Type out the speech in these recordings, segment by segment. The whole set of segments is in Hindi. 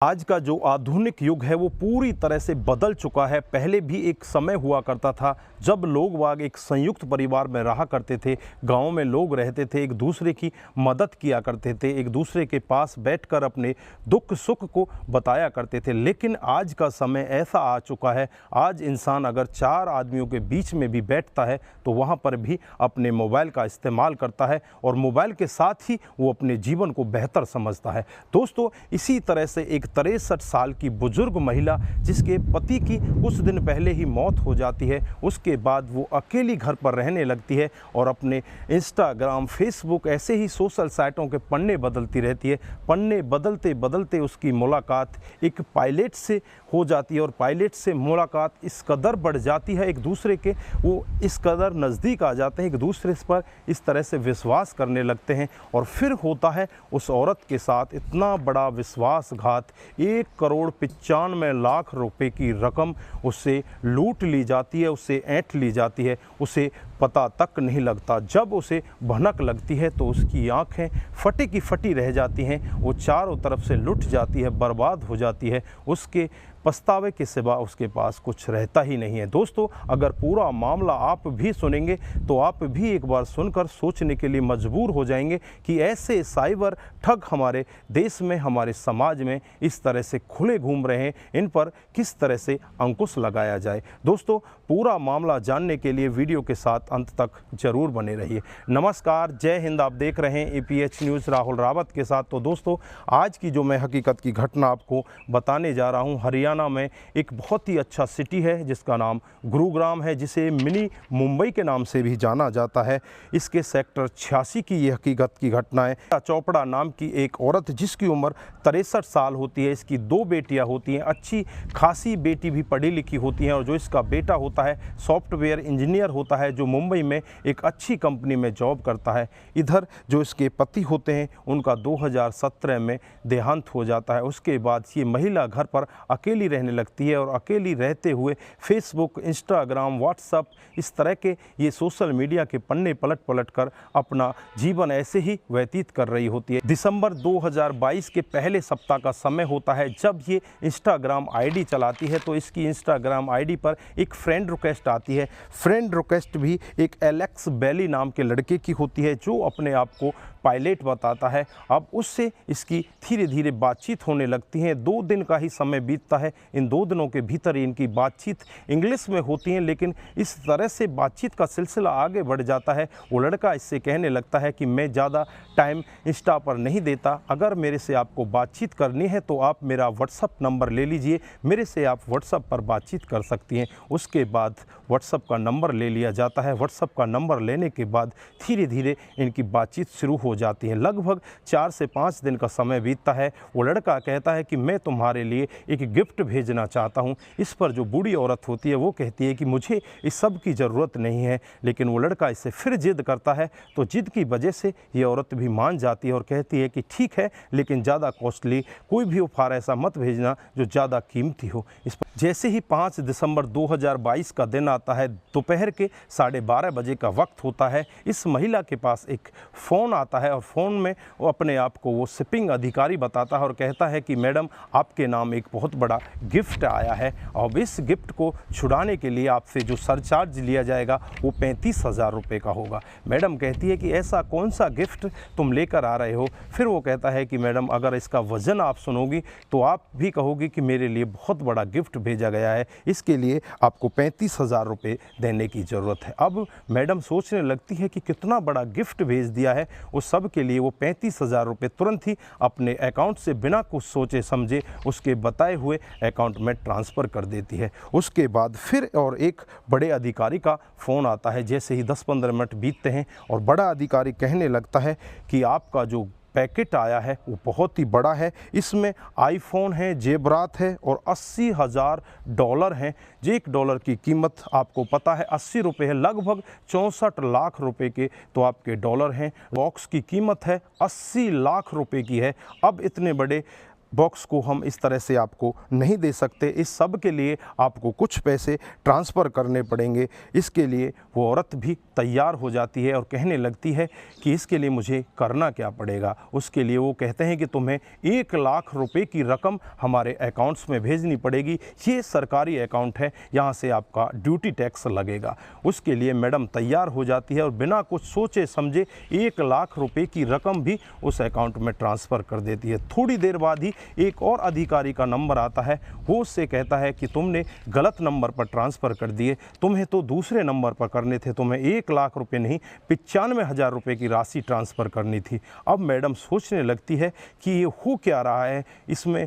आज का जो आधुनिक युग है वो पूरी तरह से बदल चुका है। पहले भी एक समय हुआ करता था जब लोग वाग एक संयुक्त परिवार में रहा करते थे, गाँव में लोग रहते थे, एक दूसरे की मदद किया करते थे, एक दूसरे के पास बैठकर अपने दुख सुख को बताया करते थे। लेकिन आज का समय ऐसा आ चुका है, आज इंसान अगर चार आदमियों के बीच में भी बैठता है तो वहाँ पर भी अपने मोबाइल का इस्तेमाल करता है और मोबाइल के साथ ही वो अपने जीवन को बेहतर समझता है। दोस्तों, इसी तरह से एक 63 साल की बुजुर्ग महिला जिसके पति की कुछ दिन पहले ही मौत हो जाती है, उसके बाद वो अकेली घर पर रहने लगती है और अपने इंस्टाग्राम, फेसबुक ऐसे ही सोशल साइटों के पन्ने बदलती रहती है। पन्ने बदलते बदलते उसकी मुलाकात एक पायलट से हो जाती है और पायलट से मुलाकात इस कदर बढ़ जाती है, एक दूसरे के वो इस कदर नज़दीक आ जाते हैं, एक दूसरे पर इस तरह से विश्वास करने लगते हैं और फिर होता है उस औरत के साथ इतना बड़ा विश्वासघात। 1,95,00,000 रुपए की रकम उससे लूट ली जाती है, उससे ऐंठ ली जाती है, उसे पता तक नहीं लगता। जब उसे भनक लगती है तो उसकी आंखें फटी की फटी रह जाती हैं, वो चारों तरफ से लुट जाती है, बर्बाद हो जाती है, उसके पछतावे के सिवा उसके पास कुछ रहता ही नहीं है। दोस्तों, अगर पूरा मामला आप भी सुनेंगे तो आप भी एक बार सुनकर सोचने के लिए मजबूर हो जाएंगे कि ऐसे साइबर ठग हमारे देश में, हमारे समाज में इस तरह से खुले घूम रहे हैं, इन पर किस तरह से अंकुश लगाया जाए। दोस्तों, पूरा मामला जानने के लिए वीडियो के साथ अंत तक जरूर बने रहिए। नमस्कार, जय हिंद। आप देख रहे हैं APH न्यूज़ राहुल रावत के साथ। तो दोस्तों, आज की जो मैं हकीकत की घटना आपको बताने जा रहा हूं, हरियाणा में एक बहुत ही अच्छा सिटी है जिसका नाम गुरुग्राम है, जिसे मिनी मुंबई के नाम से भी जाना जाता है। इसके सेक्टर 86 की ये हकीकत की घटना है। चोपड़ा नाम की एक औरत जिसकी उम्र 63 साल होती है, इसकी 2 बेटियां होती हैं, अच्छी खासी बेटी भी पढ़ी लिखी होती हैं और जो इसका बेटा होता है सॉफ्टवेयर इंजीनियर होता है, जो मुंबई में एक अच्छी कंपनी में जॉब करता है। इधर जो इसके पति होते हैं उनका 2017 में देहांत हो जाता है। उसके बाद ये महिला घर पर अकेली रहने लगती है और अकेली रहते हुए फेसबुक, इंस्टाग्राम, व्हाट्सएप इस तरह के ये सोशल मीडिया के पन्ने पलट पलट कर अपना जीवन ऐसे ही व्यतीत कर रही होती है। दिसंबर 2022 के पहले सप्ताह का समय होता है जब ये इंस्टाग्राम आईडी चलाती है, तो इसकी इंस्टाग्राम आईडी पर एक फ्रेंड रिक्वेस्ट आती है। फ्रेंड रिक्वेस्ट भी एक एलेक्स बेली नाम के लड़के की होती है जो अपने आप को पायलट बताता है। अब उससे इसकी धीरे धीरे बातचीत होने लगती है। 2 दिन का ही समय बीतता है। इन 2 दिनों के भीतर इनकी बातचीत इंग्लिश में होती है, लेकिन इस तरह से बातचीत का सिलसिला आगे बढ़ जाता है। वो लड़का इससे कहने लगता है कि मैं ज़्यादा टाइम इंस्टा पर नहीं देता, अगर मेरे से आपको बातचीत करनी है तो आप मेरा व्हाट्सअप नंबर ले लीजिए, मेरे से आप व्हाट्सअप पर बातचीत कर सकती हैं। उसके बाद व्हाट्सअप का नंबर ले लिया जाता है। व्हाट्सअप का नंबर लेने के बाद धीरे धीरे इनकी बातचीत शुरू हो जाती है। लगभग 4 से 5 दिन का समय बीतता है। वो लड़का कहता है कि मैं तुम्हारे लिए एक गिफ्ट भेजना चाहता हूँ। इस पर जो बूढ़ी औरत होती है वो कहती है कि मुझे इस सब की ज़रूरत नहीं है, लेकिन वो लड़का इससे फिर जिद करता है, तो जिद की वजह से ये औरत भी मान जाती है और कहती है कि ठीक है, लेकिन ज़्यादा कॉस्टली कोई भी उपहार ऐसा मत भेजना जो ज़्यादा कीमती हो। इस पर जैसे ही 5 दिसंबर 2022 का दिन आता है, दोपहर के 12:30 बजे का वक्त होता है, इस महिला के पास एक फ़ोन आता है और फ़ोन में वो अपने आप को वो शिपिंग अधिकारी बताता है और कहता है कि मैडम, आपके नाम एक बहुत बड़ा गिफ्ट आया है और इस गिफ्ट को छुड़ाने के लिए आपसे जो सरचार्ज लिया जाएगा वो 35,000 रुपये का होगा। मैडम कहती है कि ऐसा कौन सा गिफ्ट तुम लेकर आ रहे हो? फिर वो कहता है कि मैडम, अगर इसका वज़न आप सुनोगी तो आप भी कहोगी कि मेरे लिए बहुत बड़ा गिफ्ट भेजा गया है, इसके लिए आपको 35,000 रुपये देने की ज़रूरत है। अब मैडम सोचने लगती है कि कितना बड़ा गिफ्ट भेज दिया है, उस सब के लिए वो 35,000 रुपये तुरंत ही अपने अकाउंट से बिना कुछ सोचे समझे उसके बताए हुए अकाउंट में ट्रांसफ़र कर देती है। उसके बाद फिर और एक बड़े अधिकारी का फ़ोन आता है। जैसे ही 10-15 मिनट बीतते हैं और बड़ा अधिकारी कहने लगता है कि आपका जो पैकेट आया है वो बहुत ही बड़ा है, इसमें आईफोन है, जेवरात है और $80,000 हैं। जो $1 की कीमत आपको पता है 80 रुपये है, लगभग 64 लाख रुपए के तो आपके डॉलर हैं। बॉक्स की कीमत है 80 लाख रुपए की है। अब इतने बड़े बॉक्स को हम इस तरह से आपको नहीं दे सकते। इस सब के लिए आपको कुछ पैसे ट्रांसफ़र करने पड़ेंगे। इसके लिए वो औरत भी तैयार हो जाती है और कहने लगती है कि इसके लिए मुझे करना क्या पड़ेगा। उसके लिए वो कहते हैं कि तुम्हें 1 लाख रुपए की रकम हमारे अकाउंट्स में भेजनी पड़ेगी। ये सरकारी अकाउंट है, यहाँ से आपका ड्यूटी टैक्स लगेगा। उसके लिए मैडम तैयार हो जाती है और बिना कुछ सोचे समझे 1 लाख रुपए की रकम भी उस अकाउंट में ट्रांसफ़र कर देती है। थोड़ी देर बाद ही एक और अधिकारी का नंबर आता है। वो उससे कहता है कि तुमने गलत नंबर पर ट्रांसफ़र कर दिए, तुम्हें तो दूसरे नंबर पर करने थे, तुम्हें 1 लाख रुपए नहीं 95,000 रुपये की राशि ट्रांसफ़र करनी थी। अब मैडम सोचने लगती है कि ये हो क्या रहा है, इसमें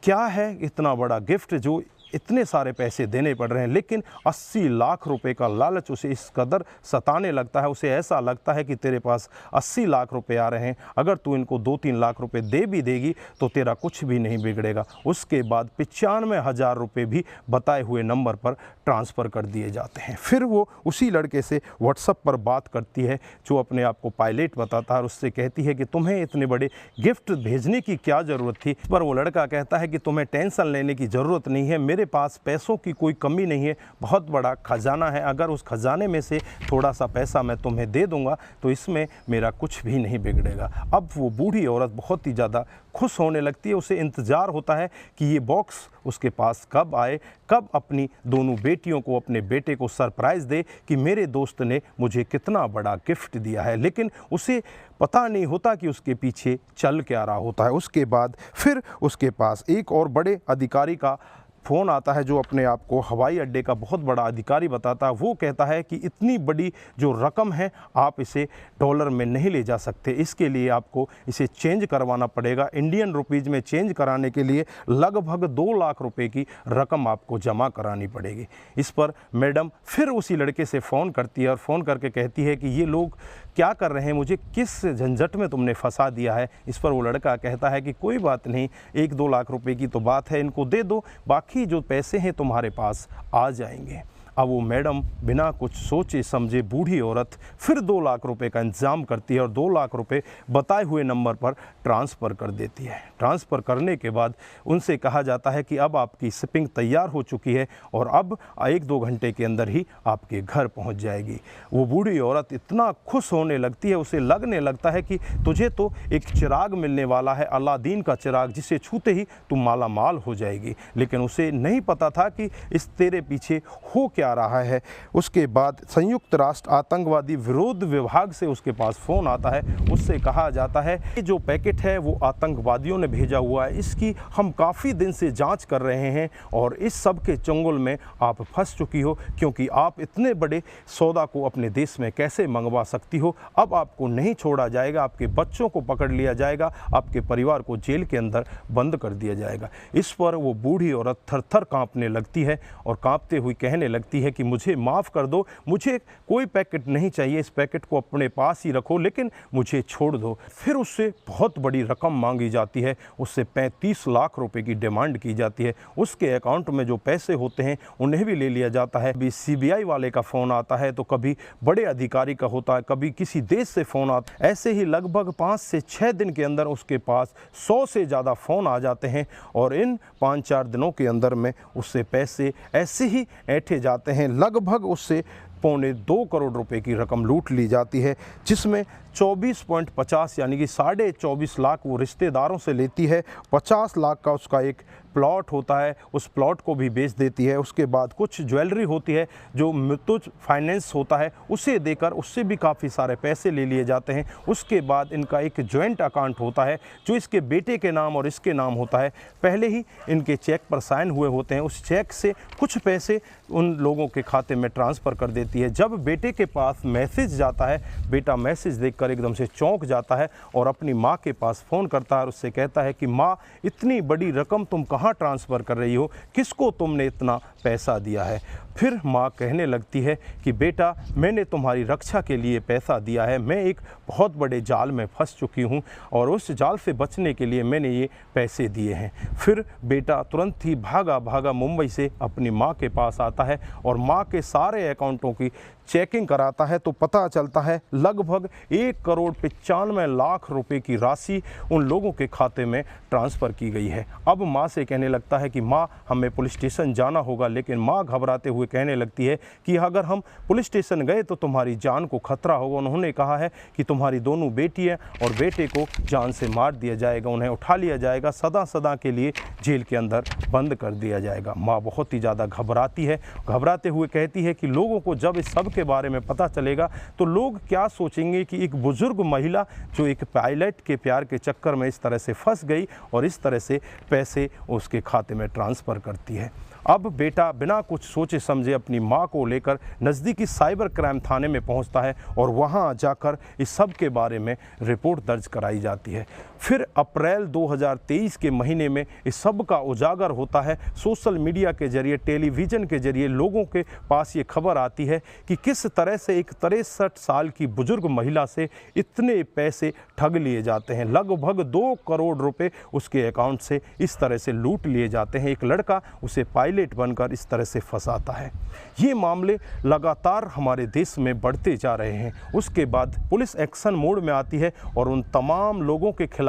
क्या है इतना बड़ा गिफ्ट जो इतने सारे पैसे देने पड़ रहे हैं। लेकिन 80 लाख रुपए का लालच उसे इस कदर सताने लगता है। उसे ऐसा लगता है कि तेरे पास 80 लाख रुपए आ रहे हैं, अगर तू इनको 2-3 लाख रुपए दे भी देगी तो तेरा कुछ भी नहीं बिगड़ेगा। उसके बाद 95,000 रुपये भी बताए हुए नंबर पर ट्रांसफ़र कर दिए जाते हैं। फिर वो उसी लड़के से व्हाट्सएप पर बात करती है जो अपने आप को पायलट बताता है और उससे कहती है कि तुम्हें इतने बड़े गिफ्ट भेजने की क्या ज़रूरत थी। पर वो लड़का कहता है कि तुम्हें टेंशन लेने की ज़रूरत नहीं है, मेरे पास पैसों की कोई कमी नहीं है, बहुत बड़ा खजाना है, अगर उस खजाने में से थोड़ा सा पैसा मैं तुम्हें दे दूंगा तो इसमें मेरा कुछ भी नहीं बिगड़ेगा। अब वो बूढ़ी औरत बहुत ही ज़्यादा खुश होने लगती है। उसे इंतज़ार होता है कि ये बॉक्स उसके पास कब आए, कब अपनी दोनों बेटियों को, अपने बेटे को सरप्राइज़ दे कि मेरे दोस्त ने मुझे कितना बड़ा गिफ्ट दिया है। लेकिन उसे पता नहीं होता कि उसके पीछे चल क्या रहा होता है। उसके बाद फिर उसके पास एक और बड़े अधिकारी का फ़ोन आता है जो अपने आप को हवाई अड्डे का बहुत बड़ा अधिकारी बताता है। वो कहता है कि इतनी बड़ी जो रकम है आप इसे डॉलर में नहीं ले जा सकते, इसके लिए आपको इसे चेंज करवाना पड़ेगा। इंडियन रुपीज़ में चेंज कराने के लिए लगभग 2 लाख रुपए की रकम आपको जमा करानी पड़ेगी। इस पर मैडम फिर उसी लड़के से फ़ोन करती है और फ़ोन करके कहती है कि ये लोग क्या कर रहे हैं, मुझे किस झंझट में तुमने फंसा दिया है। इस पर वो लड़का कहता है कि कोई बात नहीं, 1-2 लाख रुपए की तो बात है, इनको दे दो, बाकी जो पैसे हैं तुम्हारे पास आ जाएंगे। अब वो मैडम बिना कुछ सोचे समझे बूढ़ी औरत फिर 2 लाख रुपए का इंतज़ाम करती है और 2 लाख रुपए बताए हुए नंबर पर ट्रांसफ़र कर देती है। ट्रांसफ़र करने के बाद उनसे कहा जाता है कि अब आपकी शिपिंग तैयार हो चुकी है और अब 1-2 घंटे के अंदर ही आपके घर पहुंच जाएगी। वो बूढ़ी औरत इतना खुश होने लगती है, उसे लगने लगता है कि तुझे तो एक चिराग मिलने वाला है, अलादीन का चिराग, जिसे छूते ही तुम माला माल हो जाएगी। लेकिन उसे नहीं पता था कि इस तेरे पीछे हो क्या रहा है। उसके बाद संयुक्त राष्ट्र आतंकवादी विरोध विभाग से उसके पास फ़ोन आता है। उससे कहा जाता है कि जो पैकेट है वो आतंकवादियों ने भेजा हुआ है, इसकी हम काफ़ी दिन से जांच कर रहे हैं और इस सब के चंगुल में आप फंस चुकी हो, क्योंकि आप इतने बड़े सौदा को अपने देश में कैसे मंगवा सकती हो। अब आपको नहीं छोड़ा जाएगा, आपके बच्चों को पकड़ लिया जाएगा, आपके परिवार को जेल के अंदर बंद कर दिया जाएगा। इस पर वो बूढ़ी औरत थर-थर कांपने लगती है और कांपते हुए कहने लगती है कि मुझे माफ़ कर दो, मुझे कोई पैकेट नहीं चाहिए, इस पैकेट को अपने पास ही रखो, लेकिन मुझे छोड़ दो। फिर उससे बहुत बड़ी रकम मांगी जाती है, उससे 35 लाख रुपए की डिमांड की जाती है। उसके अकाउंट में जो पैसे होते हैं उन्हें भी ले लिया जाता है। कभी CBI वाले का फ़ोन आता है तो कभी बड़े अधिकारी का होता है, कभी किसी देश से फ़ोन आता है। ऐसे ही लगभग 5 से 6 दिन के अंदर उसके पास 100 से ज़्यादा फ़ोन आ जाते हैं और इन 5-4 दिनों के अंदर में उससे पैसे ऐसे ही ऐंठे जाते हैं। लगभग उससे 2.25 करोड़ रुपए की रकम लूट ली जाती है, जिसमें 24.50 यानी कि 24.5 लाख वो रिश्तेदारों से लेती है। 50 लाख का उसका एक प्लॉट होता है, उस प्लॉट को भी बेच देती है। उसके बाद कुछ ज्वेलरी होती है जो मुथूट फाइनेंस होता है, उसे देकर उससे भी काफ़ी सारे पैसे ले लिए जाते हैं। उसके बाद इनका एक जॉइंट अकाउंट होता है जो इसके बेटे के नाम और इसके नाम होता है। पहले ही इनके चेक पर साइन हुए होते हैं, उस चेक से कुछ पैसे उन लोगों के खाते में ट्रांसफ़र कर देती है। जब बेटे के पास मैसेज जाता है, बेटा मैसेज देखकर एकदम से चौंक जाता है और अपनी माँ के पास फ़ोन करता है और उससे कहता है कि माँ, इतनी बड़ी रकम तुम कहाँ ट्रांसफ़र कर रही हो, किसको तुमने इतना पैसा दिया है। फिर माँ कहने लगती है कि बेटा, मैंने तुम्हारी रक्षा के लिए पैसा दिया है, मैं एक बहुत बड़े जाल में फंस चुकी हूँ और उस जाल से बचने के लिए मैंने ये पैसे दिए हैं। फिर बेटा तुरंत ही भागा भागा मुंबई से अपनी माँ के पास आता है और माँ के सारे अकाउंटों की चेकिंग कराता है तो पता चलता है लगभग 1,95,00,000 रुपए की राशि उन लोगों के खाते में ट्रांसफ़र की गई है। अब माँ से कहने लगता है कि माँ, हमें पुलिस स्टेशन जाना होगा, लेकिन माँ घबराते हुए कहने लगती है कि अगर हम पुलिस स्टेशन गए तो तुम्हारी जान को खतरा होगा। उन्होंने कहा है कि तुम्हारी दोनों बेटी हैं और बेटे को जान से मार दिया जाएगा, उन्हें उठा लिया जाएगा, सदा सदा के लिए जेल के अंदर बंद कर दिया जाएगा। माँ बहुत ही ज़्यादा घबराती है, घबराते हुए कहती है कि लोगों को जब इस सब के बारे में पता चलेगा तो लोग क्या सोचेंगे कि एक बुजुर्ग महिला जो एक पायलट के प्यार के चक्कर में इस तरह से फंस गई और इस तरह से पैसे उसके खाते में ट्रांसफ़र करती है। अब बेटा बिना कुछ सोचे समझे अपनी माँ को लेकर नज़दीकी साइबर क्राइम थाने में पहुँचता है और वहाँ जाकर इस सब के बारे में रिपोर्ट दर्ज कराई जाती है। फिर अप्रैल 2023 के महीने में इस सब का उजागर होता है। सोशल मीडिया के जरिए, टेलीविज़न के जरिए लोगों के पास ये खबर आती है कि किस तरह से एक 63 साल की बुजुर्ग महिला से इतने पैसे ठग लिए जाते हैं। लगभग 2 करोड़ रुपए उसके अकाउंट से इस तरह से लूट लिए जाते हैं। एक लड़का उसे पायलट बनकर इस तरह से फंसाता है। ये मामले लगातार हमारे देश में बढ़ते जा रहे हैं। उसके बाद पुलिस एक्शन मोड में आती है और उन तमाम लोगों के खिलाफ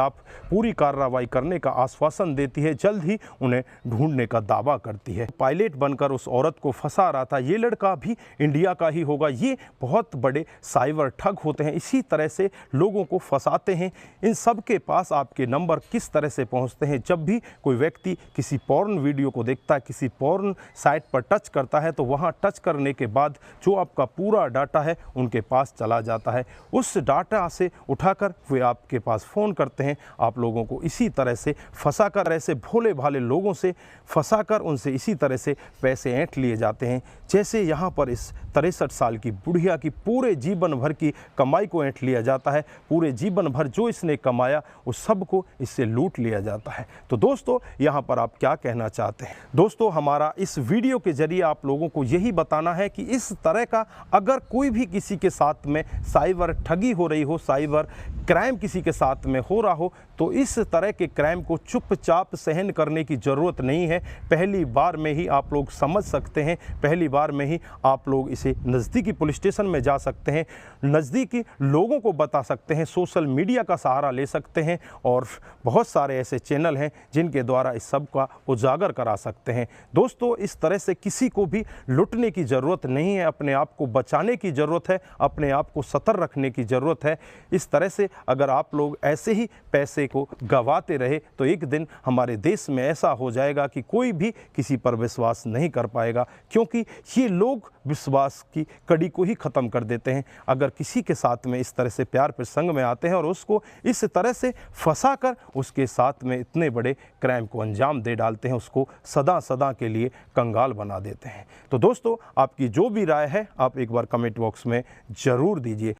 पूरी कार्रवाई करने का आश्वासन देती है। जल्द ही उन्हें ढूंढने का दावा करती है। पायलट बनकर उस औरत को फंसा रहा था, ये लड़का भी इंडिया का ही होगा। ये बहुत बड़े साइबर ठग होते हैं, इसी तरह से लोगों को फंसाते हैं। इन सब के पास आपके नंबर किस तरह से पहुंचते हैं? जब भी कोई व्यक्ति किसी पॉर्न वीडियो को देखता है, किसी पॉर्न साइट पर टच करता है, तो वहां टच करने के बाद जो आपका पूरा डाटा है उनके पास चला जाता है। उस डाटा से उठाकर वे आपके पास फ़ोन करते हैं। आप लोगों को इसी तरह से फंसाकर, ऐसे भोले भाले लोगों से फंसाकर उनसे इसी तरह से पैसे ऐंठ लिए जाते हैं। जैसे यहाँ पर इस 63 साल की बुढ़िया की पूरे जीवन भर की कमाई को ऐंठ लिया जाता है। पूरे जीवन भर जो इसने कमाया उस सब को इससे लूट लिया जाता है। तो दोस्तों, यहाँ पर आप क्या कहना चाहते हैं? दोस्तों, हमारा इस वीडियो के जरिए आप लोगों को यही बताना है कि इस तरह का अगर कोई भी किसी के साथ में साइबर ठगी हो रही हो, साइबर क्राइम किसी के साथ में हो रहा हो, तो इस तरह के क्राइम को चुपचाप सहन करने की ज़रूरत नहीं है। पहली बार में ही आप लोग समझ सकते हैं, पहली बार में ही आप लोग इसे नज़दीकी पुलिस स्टेशन में जा सकते हैं, नज़दीकी लोगों को बता सकते हैं, सोशल मीडिया का सहारा ले सकते हैं और बहुत सारे ऐसे चैनल हैं जिनके द्वारा इस सब का उजागर करा सकते हैं। दोस्तों, इस तरह से किसी को भी लुटने की ज़रूरत नहीं है, अपने आप को बचाने की ज़रूरत है, अपने आप को सतर्क रखने की ज़रूरत है। इस तरह से अगर आप लोग ऐसे ही पैसे को गंवाते रहे तो एक दिन हमारे देश में ऐसा हो जाएगा कि कोई भी किसी पर विश्वास नहीं कर पाएगा, क्योंकि ये लोग विश्वास की कड़ी को ही ख़त्म कर देते हैं। अगर किसी के साथ में इस तरह से प्यार प्रसंग में आते हैं और उसको इस तरह से फंसा कर उसके साथ में इतने बड़े क्राइम को अंजाम दे डालते हैं, उसको सदा सदा के लिए कंगाल बना देते हैं। तो दोस्तों, आपकी जो भी राय है आप एक बार कमेंट बॉक्स में ज़रूर दीजिए।